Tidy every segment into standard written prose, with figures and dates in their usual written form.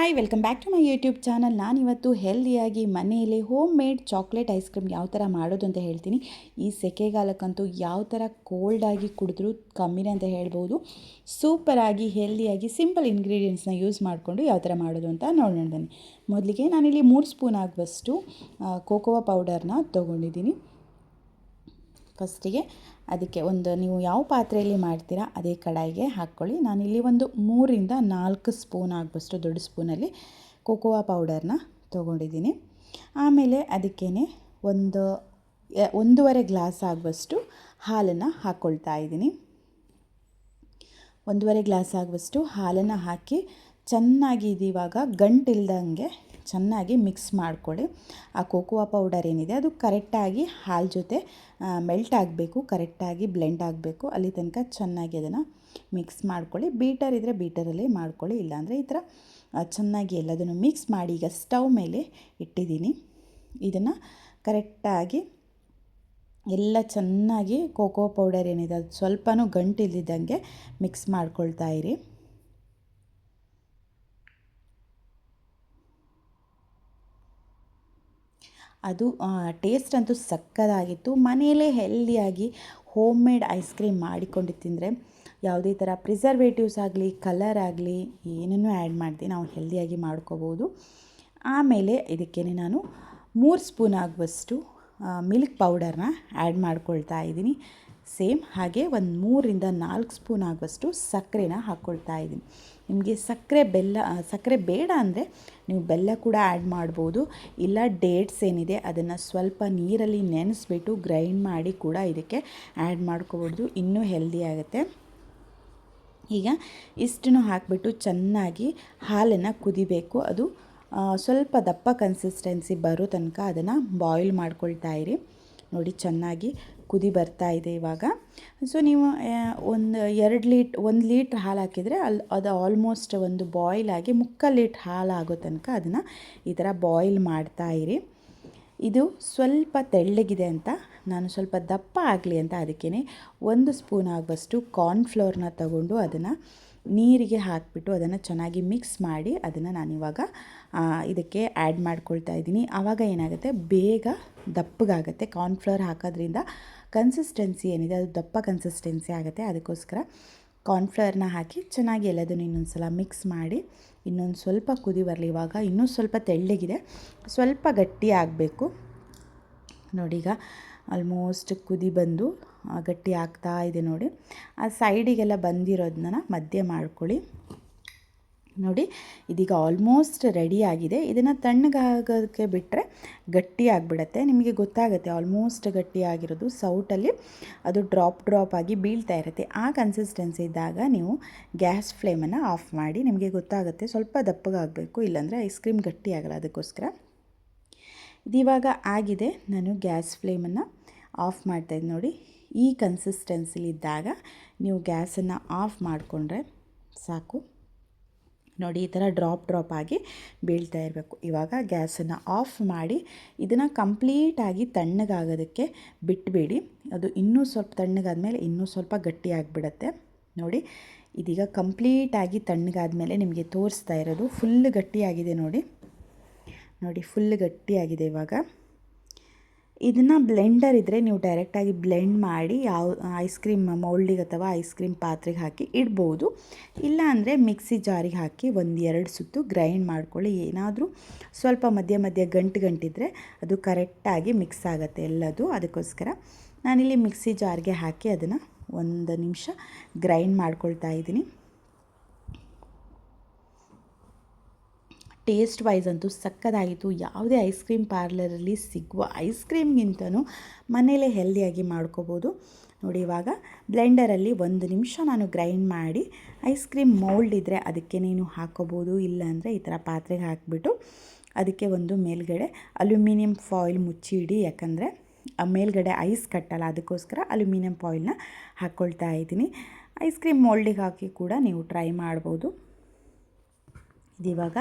Hi welcome back to my YouTube channel. ನಾನಿವತ್ತು ಹೆಲ್ದಿಯಾಗಿ ಮನೆಯಲ್ಲೇ homemade chocolate ice cream ಯಾವ ಥರ ಮಾಡೋದು ಅಂತ ಹೇಳ್ತೀನಿ. ಈ ಸೆಕೆಗಾಲಕ್ಕಂತೂ ಯಾವ ಥರ ಕೋಲ್ಡಾಗಿ ಕುಡಿದ್ರೂ ಕಮ್ಮಿನೇ ಅಂತ ಹೇಳ್ಬೋದು. ಸೂಪರಾಗಿ ಹೆಲ್ದಿಯಾಗಿ ಸಿಂಪಲ್ ಇಂಗ್ರೀಡಿಯೆಂಟ್ಸ್ನ ಯೂಸ್ ಮಾಡಿಕೊಂಡು ಯಾವ ಥರ ಮಾಡೋದು ಅಂತ ನೋಡೋಣ ಬನ್ನಿ. ಮೊದಲಿಗೆ ನಾನಿಲ್ಲಿ 3 ಸ್ಪೂನ್ ಆಗುವಷ್ಟು ಕೋಕೋವಾ ಪೌಡರ್ನ ತೊಗೊಂಡಿದ್ದೀನಿ. ಫಸ್ಟಿಗೆ ಅದಕ್ಕೆ ನೀವು ಯಾವ ಪಾತ್ರೆಯಲ್ಲಿ ಮಾಡ್ತೀರಾ ಅದೇ ಕಡಾಯಿಗೆ ಹಾಕ್ಕೊಳ್ಳಿ. ನಾನಿಲ್ಲಿ ಒಂದು 3ರಿಂದ 4 ಸ್ಪೂನ್ ಆಗುವಷ್ಟು ದೊಡ್ಡ ಸ್ಪೂನಲ್ಲಿ ಕೋಕೋವಾ ಪೌಡರ್ನ ತೊಗೊಂಡಿದ್ದೀನಿ. ಆಮೇಲೆ ಅದಕ್ಕೇ 1.5 ಗ್ಲಾಸ್ ಆಗುವಷ್ಟು ಹಾಲನ್ನು ಹಾಕ್ಕೊಳ್ತಾ ಇದ್ದೀನಿ. 1.5 ಗ್ಲಾಸ್ ಆಗುವಷ್ಟು ಹಾಲನ್ನು ಹಾಕಿ ಚೆನ್ನಾಗಿ ಇವಾಗ ಗಂಟಿಲ್ದಂಗೆ ಚೆನ್ನಾಗಿ ಮಿಕ್ಸ್ ಮಾಡಿಕೊಳ್ಳಿ. ಆ ಕೋಕೋವಾ ಪೌಡರ್ ಏನಿದೆ ಅದು ಕರೆಕ್ಟಾಗಿ ಹಾಲು ಜೊತೆ ಮೆಲ್ಟ್ ಆಗಬೇಕು, ಕರೆಕ್ಟಾಗಿ ಬ್ಲೆಂಡ್ ಆಗಬೇಕು. ಅಲ್ಲಿ ತನಕ ಚೆನ್ನಾಗಿ ಅದನ್ನು ಮಿಕ್ಸ್ ಮಾಡ್ಕೊಳ್ಳಿ. ಬೀಟರ್ ಇದ್ದರೆ ಬೀಟರಲ್ಲೇ ಮಾಡ್ಕೊಳ್ಳಿ, ಇಲ್ಲಾಂದರೆ ಈ ಥರ ಚೆನ್ನಾಗಿ ಎಲ್ಲದನ್ನು ಮಿಕ್ಸ್ ಮಾಡಿ ಈಗ ಸ್ಟವ್ ಮೇಲೆ ಇಟ್ಟಿದ್ದೀನಿ. ಇದನ್ನು ಕರೆಕ್ಟಾಗಿ ಎಲ್ಲ ಚೆನ್ನಾಗಿ ಕೋಕೋ ಪೌಡರ್ ಏನಿದೆ ಅದು ಸ್ವಲ್ಪನೂ ಗಂಟಿಲ್ದಿದ್ದಂಗೆ ಮಿಕ್ಸ್ ಮಾಡ್ಕೊಳ್ತಾ ಇರಿ. ಅದು ಟೇಸ್ಟ್ ಅಂತೂ ಸಕ್ಕತ್ತಾಗಿತ್ತು. ಮನೆಯಲ್ಲೇ ಹೆಲ್ದಿಯಾಗಿ ಹೋಮ್ ಮೇಡ್ ಐಸ್ ಕ್ರೀಮ್ ಮಾಡಿಕೊಂಡು ತಿಂದರೆ ಯಾವುದೇ ಥರ ಪ್ರಿಸರ್ವೇಟಿವ್ಸ್ ಆಗಲಿ ಕಲರ್ ಆಗಲಿ ಏನನ್ನೂ ಆ್ಯಡ್ ಮಾಡದೆ ನಾವು ಹೆಲ್ದಿಯಾಗಿ ಮಾಡ್ಕೋಬೋದು. ಆಮೇಲೆ ಇದಕ್ಕೆ ನಾನು 3 ಸ್ಪೂನ್ ಆಗುವಷ್ಟು ಮಿಲ್ಕ್ ಪೌಡರ್ನ ಆ್ಯಡ್ ಮಾಡ್ಕೊಳ್ತಾ ಇದ್ದೀನಿ. ಸೇಮ್ ಹಾಗೆ ಒಂದು 3ರಿಂದ 4 ಸ್ಪೂನ್ ಆಗುವಷ್ಟು ಸಕ್ಕರೆನ ಹಾಕ್ಕೊಳ್ತಾ ಇದ್ದೀನಿ. ನಿಮಗೆ ಸಕ್ಕರೆ ಬೇಡ ಅಂದರೆ ನೀವು ಬೆಲ್ಲ ಕೂಡ ಆ್ಯಡ್ ಮಾಡ್ಬೋದು. ಇಲ್ಲ ಡೇಟ್ಸ್ ಏನಿದೆ ಅದನ್ನು ಸ್ವಲ್ಪ ನೀರಲ್ಲಿ ನೆನೆಸ್ಬಿಟ್ಟು ಗ್ರೈಂಡ್ ಮಾಡಿ ಕೂಡ ಇದಕ್ಕೆ ಆ್ಯಡ್ ಮಾಡ್ಕೋಬೋದು, ಇನ್ನೂ ಹೆಲ್ದಿ ಆಗುತ್ತೆ. ಈಗ ಇಷ್ಟನ್ನು ಹಾಕಿಬಿಟ್ಟು ಚೆನ್ನಾಗಿ ಹಾಲನ್ನು ಕುದಿಬೇಕು. ಅದು ಸ್ವಲ್ಪ ದಪ್ಪ ಕನ್ಸಿಸ್ಟೆನ್ಸಿ ಬರೋ ತನಕ ಅದನ್ನು ಬಾಯ್ಲ್ ಮಾಡ್ಕೊಳ್ತಾ ಇರಿ. ನೋಡಿ ಚೆನ್ನಾಗಿ ಕುದಿ ಬರ್ತಾ ಇದೆ ಇವಾಗ. ಸೊ ನೀವು ಒಂದು 1 ಲೀಟ್ರ್ ಹಾಲು ಹಾಕಿದರೆ ಅದು ಆಲ್ಮೋಸ್ಟ್ ಒಂದು ಬಾಯ್ಲ್ ಆಗಿ 3/4 ಲೀಟ್ರ್ ಹಾಲು ಆಗೋ ತನಕ ಅದನ್ನು ಈ ಥರ ಬಾಯ್ಲ್ ಮಾಡ್ತಾ ಇರಿ. ಇದು ಸ್ವಲ್ಪ ತೆಳ್ಳಗಿದೆ ಅಂತ ನಾನು ಸ್ವಲ್ಪ ದಪ್ಪ ಆಗಲಿ ಅಂತ ಅದಕ್ಕೇ 1 ಸ್ಪೂನ್ ಆಗುವಷ್ಟು ಕಾರ್ನ್ಫ್ಲೋರ್ನ ತಗೊಂಡು ಅದನ್ನು ನೀರಿಗೆ ಹಾಕಿಬಿಟ್ಟು ಅದನ್ನು ಚೆನ್ನಾಗಿ ಮಿಕ್ಸ್ ಮಾಡಿ ಅದನ್ನು ನಾನಿವಾಗ ಇದಕ್ಕೆ ಆ್ಯಡ್ ಮಾಡ್ಕೊಳ್ತಾ ಇದ್ದೀನಿ. ಆವಾಗ ಏನಾಗುತ್ತೆ, ಬೇಗ ದಪ್ಪಗಾಗುತ್ತೆ. ಕಾರ್ನ್ಫ್ಲೋರ್ ಹಾಕೋದ್ರಿಂದ ಕನ್ಸಿಸ್ಟೆನ್ಸಿ ಏನಿದೆ ಅದು ದಪ್ಪ ಕನ್ಸಿಸ್ಟೆನ್ಸಿ ಆಗುತ್ತೆ. ಅದಕ್ಕೋಸ್ಕರ ಕಾರ್ನ್ಫ್ಲೋರ್ನ ಹಾಕಿ ಚೆನ್ನಾಗಿ ಎಲ್ಲದನ್ನು ಇನ್ನೊಂದು ಸಲ ಮಿಕ್ಸ್ ಮಾಡಿ ಇನ್ನೊಂದು ಸ್ವಲ್ಪ ಕುದಿ ಬರಲಿ. ಇವಾಗ ಇನ್ನೂ ಸ್ವಲ್ಪ ತೆಳ್ಳಗಿದೆ, ಸ್ವಲ್ಪ ಗಟ್ಟಿ ಆಗಬೇಕು. ನೋಡಿ ಈಗ ಆಲ್ಮೋಸ್ಟ್ ಕುದಿ ಬಂದು ಗಟ್ಟಿ ಆಗ್ತಾ ಇದೆ ನೋಡಿ. ಆ ಸೈಡಿಗೆಲ್ಲ ಬಂದಿರೋದನ್ನ ಮಧ್ಯೆ ಮಾಡ್ಕೊಳ್ಳಿ. ನೋಡಿ ಇದೀಗ ಆಲ್ಮೋಸ್ಟ್ ರೆಡಿ ಆಗಿದೆ. ಇದನ್ನು ತಣ್ಣಗಾಗೋದಕ್ಕೆ ಬಿಟ್ಟರೆ ಗಟ್ಟಿ ಆಗಿಬಿಡತ್ತೆ. ನಿಮಗೆ ಗೊತ್ತಾಗುತ್ತೆ ಆಲ್ಮೋಸ್ಟ್ ಗಟ್ಟಿ ಆಗಿರೋದು. ಸೌಟಲ್ಲಿ ಅದು ಡ್ರಾಪ್ ಆಗಿ ಬೀಳ್ತಾ ಇರುತ್ತೆ. ಆ ಕನ್ಸಿಸ್ಟೆನ್ಸಿ ಇದ್ದಾಗ ನೀವು ಗ್ಯಾಸ್ ಫ್ಲೇಮನ್ನು ಆಫ್ ಮಾಡಿ. ನಿಮಗೆ ಗೊತ್ತಾಗುತ್ತೆ ಸ್ವಲ್ಪ ದಪ್ಪಗಾಗಬೇಕು, ಇಲ್ಲಾಂದರೆ ಐಸ್ ಕ್ರೀಮ್ ಗಟ್ಟಿ ಆಗಲ್ಲ. ಅದಕ್ಕೋಸ್ಕರ ಇದಿವಾಗ ಆಗಿದೆ. ನಾನು ಗ್ಯಾಸ್ ಫ್ಲೇಮನ್ನು ಆಫ್ ಮಾಡ್ತಾಯಿದ್ದೆ. ನೋಡಿ ಈ ಕನ್ಸಿಸ್ಟೆನ್ಸಿಲಿದ್ದಾಗ ನೀವು ಗ್ಯಾಸನ್ನು ಆಫ್ ಮಾಡಿಕೊಂಡ್ರೆ ಸಾಕು. ನೋಡಿ ಈ ಥರ ಡ್ರಾಪ್ ಆಗಿ ಬೀಳ್ತಾ ಇರಬೇಕು. ಇವಾಗ ಗ್ಯಾಸನ್ನು ಆಫ್ ಮಾಡಿ ಇದನ್ನು ಕಂಪ್ಲೀಟಾಗಿ ತಣ್ಣಗಾಗೋದಕ್ಕೆ ಬಿಟ್ಟುಬಿಡಿ. ಅದು ಇನ್ನೂ ಸ್ವಲ್ಪ ತಣ್ಣಗಾದ್ಮೇಲೆ ಇನ್ನೂ ಸ್ವಲ್ಪ ಗಟ್ಟಿ ಆಗಿಬಿಡತ್ತೆ. ನೋಡಿ ಇದೀಗ ಕಂಪ್ಲೀಟಾಗಿ ತಣ್ಣಗಾದ್ಮೇಲೆ ನಿಮಗೆ ತೋರಿಸ್ತಾ ಇರೋದು ಫುಲ್ ಗಟ್ಟಿಯಾಗಿದೆ. ನೋಡಿ ಫುಲ್ ಗಟ್ಟಿಯಾಗಿದೆ. ಇವಾಗ ಇದನ್ನು ಬ್ಲೆಂಡರ್ ಇದ್ದರೆ ನೀವು ಡೈರೆಕ್ಟಾಗಿ ಬ್ಲೆಂಡ್ ಮಾಡಿ ಯಾವ ಐಸ್ ಕ್ರೀಮ್ ಮೌಲ್ಡಿಗೆ ಅಥವಾ ಐಸ್ ಕ್ರೀಮ್ ಪಾತ್ರೆಗೆ ಹಾಕಿ ಇಡ್ಬೋದು. ಇಲ್ಲ ಅಂದರೆ ಮಿಕ್ಸಿ ಜಾರಿಗೆ ಹಾಕಿ 1-2 ಸುತ್ತು ಗ್ರೈಂಡ್ ಮಾಡ್ಕೊಳ್ಳಿ. ಏನಾದರೂ ಸ್ವಲ್ಪ ಮಧ್ಯೆ ಗಂಟಿದ್ದರೆ ಅದು ಕರೆಕ್ಟಾಗಿ ಮಿಕ್ಸ್ ಆಗುತ್ತೆ ಎಲ್ಲದು. ಅದಕ್ಕೋಸ್ಕರ ನಾನಿಲ್ಲಿ ಮಿಕ್ಸಿ ಜಾರ್ಗೆ ಹಾಕಿ ಅದನ್ನು 1 ನಿಮಿಷ ಗ್ರೈಂಡ್ ಮಾಡ್ಕೊಳ್ತಾ ಇದ್ದೀನಿ. ಟೇಸ್ಟ್ ವೈಸ್ ಅಂತೂ ಸಕ್ಕತ್ತಾಗಿತ್ತು. ಯಾವುದೇ ಐಸ್ ಕ್ರೀಮ್ ಪಾರ್ಲರಲ್ಲಿ ಸಿಗುವ ಐಸ್ ಕ್ರೀಮ್ಗಿಂತನೂ ಮನೇಲೇ ಹೆಲ್ದಿಯಾಗಿ ಮಾಡ್ಕೋಬೋದು. ನೋಡಿ ಇವಾಗ ಬ್ಲೆಂಡರಲ್ಲಿ 1 ನಿಮಿಷ ನಾನು ಗ್ರೈಂಡ್ ಮಾಡಿ ಐಸ್ ಕ್ರೀಮ್ ಮೌಲ್ಡ್ ಇದ್ದರೆ ಅದಕ್ಕೆ ನೀನು ಹಾಕೋಬೋದು. ಇಲ್ಲಾಂದರೆ ಈ ಥರ ಪಾತ್ರೆಗೆ ಹಾಕಿಬಿಟ್ಟು ಅದಕ್ಕೆ ಒಂದು ಮೇಲ್ಗಡೆ ಅಲ್ಯೂಮಿನಿಯಂ ಫಾಯಿಲ್ ಮುಚ್ಚಿ ಇಡಿ. ಯಾಕಂದರೆ ಆ ಮೇಲ್ಗಡೆ ಐಸ್ ಕಟ್ಟಲ್ಲ, ಅದಕ್ಕೋಸ್ಕರ ಅಲ್ಯೂಮಿನಿಯಂ ಫಾಯಿಲ್ನ ಹಾಕ್ಕೊಳ್ತಾ ಇದ್ದೀನಿ. ಐಸ್ ಕ್ರೀಮ್ ಮೌಲ್ಡಿಗೆ ಹಾಕಿ ಕೂಡ ನೀವು ಟ್ರೈ ಮಾಡ್ಬೋದು. ಇದಿವಾಗ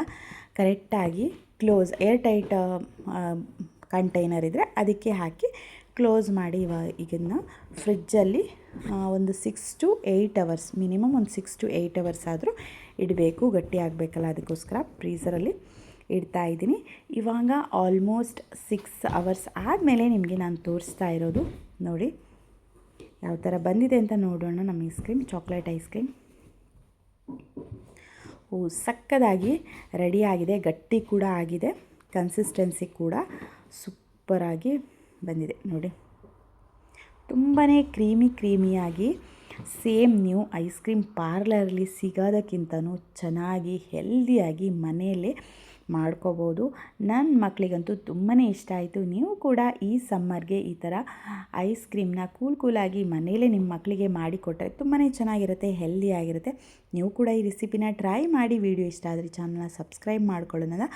ಕರೆಕ್ಟಾಗಿ ಕ್ಲೋಸ್ ಏರ್ ಟೈಟ್ ಕಂಟೈನರ್ ಇದ್ದರೆ ಅದಕ್ಕೆ ಹಾಕಿ ಕ್ಲೋಸ್ ಮಾಡಿ. ಇದನ್ನು ಫ್ರಿಜ್ಜಲ್ಲಿ ಒಂದು 6 to 8 ಅವರ್ಸ್ ಮಿನಿಮಮ್ ಒಂದು 6 to 8 ಅವರ್ಸ್ ಆದರೂ ಇಡಬೇಕು, ಗಟ್ಟಿ ಆಗಬೇಕಲ್ಲ, ಅದಕ್ಕೋಸ್ಕರ ಫ್ರೀಝರಲ್ಲಿ ಇಡ್ತಾ ಇದ್ದೀನಿ. ಇವಾಗ ಆಲ್ಮೋಸ್ಟ್ 6 ಅವರ್ಸ್ ಆದಮೇಲೆ ನಿಮಗೆ ನಾನು ತೋರಿಸ್ತಾ ಇರೋದು. ನೋಡಿ ಯಾವ ಥರ ಬಂದಿದೆ ಅಂತ ನೋಡೋಣ. ನಮ್ಮ ice cream, chocolate ice cream ಸಕ್ಕದಾಗಿ ರೆಡಿಯಾಗಿದೆ, ಗಟ್ಟಿ ಕೂಡ ಆಗಿದೆ, ಕನ್ಸಿಸ್ಟೆನ್ಸಿ ಕೂಡ ಸೂಪರಾಗಿ ಬಂದಿದೆ ನೋಡಿ. ತುಂಬಾ ಕ್ರೀಮಿಯಾಗಿ ಸೇಮ್ ನೀವು ಐಸ್ ಕ್ರೀಮ್ ಪಾರ್ಲರಲ್ಲಿ ಸಿಗೋದಕ್ಕಿಂತನೂ ಚೆನ್ನಾಗಿ ಹೆಲ್ದಿಯಾಗಿ ಮನೆಯಲ್ಲೇ ಮಾಡ್ಕೋಬೋದು. ನನ್ನ ಮಕ್ಕಳಿಗಂತೂ ತುಂಬಾ ಇಷ್ಟ ಆಯಿತು. ನೀವು ಕೂಡ ಈ ಸಮ್ಮರ್ಗೆ ಈ ಥರ ಐಸ್ ಕ್ರೀಮ್ನ ಕೂಲಾಗಿ ಮನೆಯಲ್ಲೇ ನಿಮ್ಮ ಮಕ್ಕಳಿಗೆ ಮಾಡಿಕೊಟ್ರೆ ತುಂಬಾ ಚೆನ್ನಾಗಿರುತ್ತೆ, ಹೆಲ್ದಿಯಾಗಿರುತ್ತೆ. ನೀವು ಕೂಡ ಈ ರೆಸಿಪಿನ ಟ್ರೈ ಮಾಡಿ. ವಿಡಿಯೋ ಇಷ್ಟ ಆದರೆ ಚಾನಲ್ನ ಸಬ್ಸ್ಕ್ರೈಬ್ ಮಾಡ್ಕೊಳ್ಳೋದನ್ನ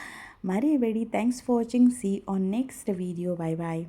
ಮರಿಬೇಡಿ. Thanks for watching. See on next video. Bye bye.